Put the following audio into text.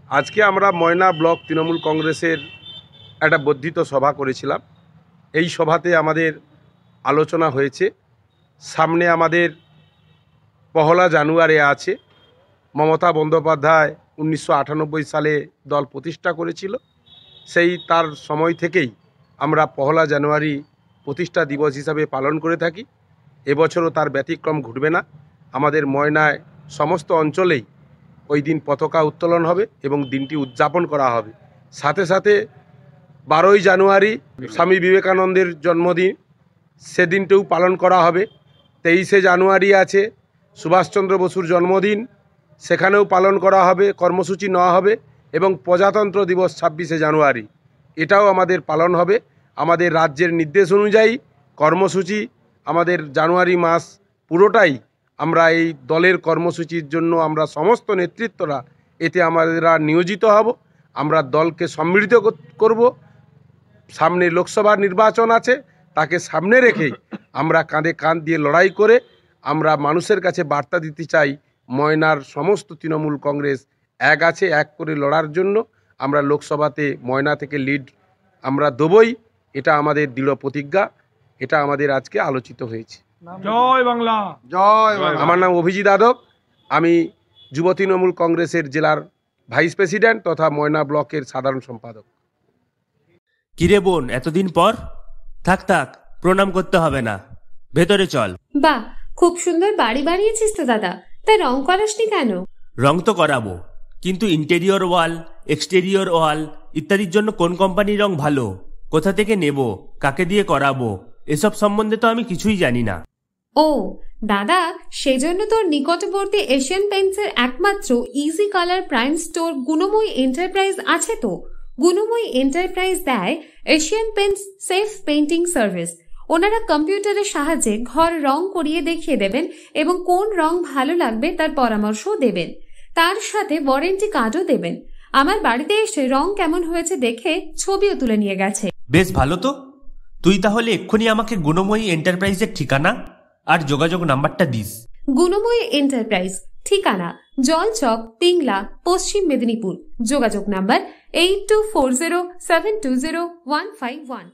আজকে আমরা ময়না ব্লক তৃণমূল কংগ্রেসের একটা বর্ধিত সভা করেছিলাম। এই সভাতে আমাদের আলোচনা হয়েছে, সামনে আমাদের পহলা জানুয়ারি আছে। মমতা বন্দ্যোপাধ্যায় 1998 সালে দল প্রতিষ্ঠা করেছিল। সেই তার সময় থেকেই আমরা পহলা জানুয়ারি প্রতিষ্ঠা দিবস হিসাবে পালন করে থাকি। এবছরও তার ব্যতিক্রম ঘটবে না। আমাদের ময়নায় সমস্ত অঞ্চলেই ওই দিন পতাকা উত্তোলন হবে এবং দিনটি উদযাপন করা হবে। সাথে সাথে 12ই জানুয়ারি স্বামী বিবেকানন্দের জন্মদিন, সেদিনটাও পালন করা হবে। 23শে জানুয়ারি আছে সুভাষচন্দ্র বসুর জন্মদিন, সেখানেও পালন করা হবে, কর্মসূচি নেওয়া হবে। এবং প্রজাতন্ত্র দিবস 26শে জানুয়ারি, এটাও আমাদের পালন হবে। আমাদের রাজ্যের নির্দেশ অনুযায়ী কর্মসূচি আমাদের জানুয়ারি মাস পুরোটাই আমরা এই দলের কর্মসূচির জন্য আমরা সমস্ত নেতৃত্বরা এতে আমরা নিয়োজিত হব। আমরা দলকে সমৃদ্ধ করব। সামনে লোকসভা নির্বাচন আছে, তাকে সামনে রেখেই আমরা কাঁধে কাঁধ দিয়ে লড়াই করে আমরা মানুষের কাছে বার্তা দিতে চাই, ময়নার সমস্ত তৃণমূল কংগ্রেস এক আছে, এক করে লড়ার জন্য। আমরা লোকসভাতে ময়না থেকে লিড আমরা দেবই, এটা আমাদের দৃঢ় প্রতিজ্ঞা। এটা আমাদের আজকে আলোচিত হয়েছে। জয় বাংলা, জয় বাংলা। আমার নাম অভিজিৎ আদক, আমি যুব তৃণমূল কংগ্রেসের জেলার ভাইস প্রেসিডেন্ট তথা ময়না ব্লকের সাধারণ সম্পাদক। কিরে বোন, এতদিন পর? থাক থাক, প্রণাম করতে হবে না, ভেতরে চল। বাহ, খুব সুন্দর বাড়ি বানিয়েছিস তো দাদা, তাই রং করাসনি কেন? রং তো করাবো, কিন্তু ইন্টেরিয়র ওয়াল, এক্সটেরিয়র ওয়াল ইত্যাদির জন্য কোন কোম্পানির রং ভালো, কোথা থেকে নেব, কাকে দিয়ে করাবো, এসব সম্বন্ধে তো আমি কিছুই জানি না। ও দাদা, সেজন্য তোর নিকটবর্তী এশিয়ান পেইন্টসের একমাত্র easy colour prime store Gunamoyee enterprise আছে তো। গুণময়ী এন্টারপ্রাইজ দেয় Asian Paints safe painting service. ওনারা কম্পিউটারের সাহায্যে ঘর রং করিয়ে দেখিয়ে দেবেন এবং কোন রং ভালো লাগবে তার পরামর্শও দেবেন। তার সাথে ওয়ারেন্টি কার্ডও দেবেন। আমার বাড়িতে এসে রং কেমন হয়েছে দেখে ছবিও তুলে নিয়ে গেছে। বেশ ভালো তো। তুই তাহলে এক্ষুনি আমাকে গুণময়ী এন্টারপ্রাইজের ঠিকানা আর যোগাযোগ নাম্বারটা দিস। গুণময়ী এন্টারপ্রাইজ, ঠিকানা জলচক, পিংলা, পশ্চিম মেদিনীপুর। যোগাযোগ নাম্বার 8240720151।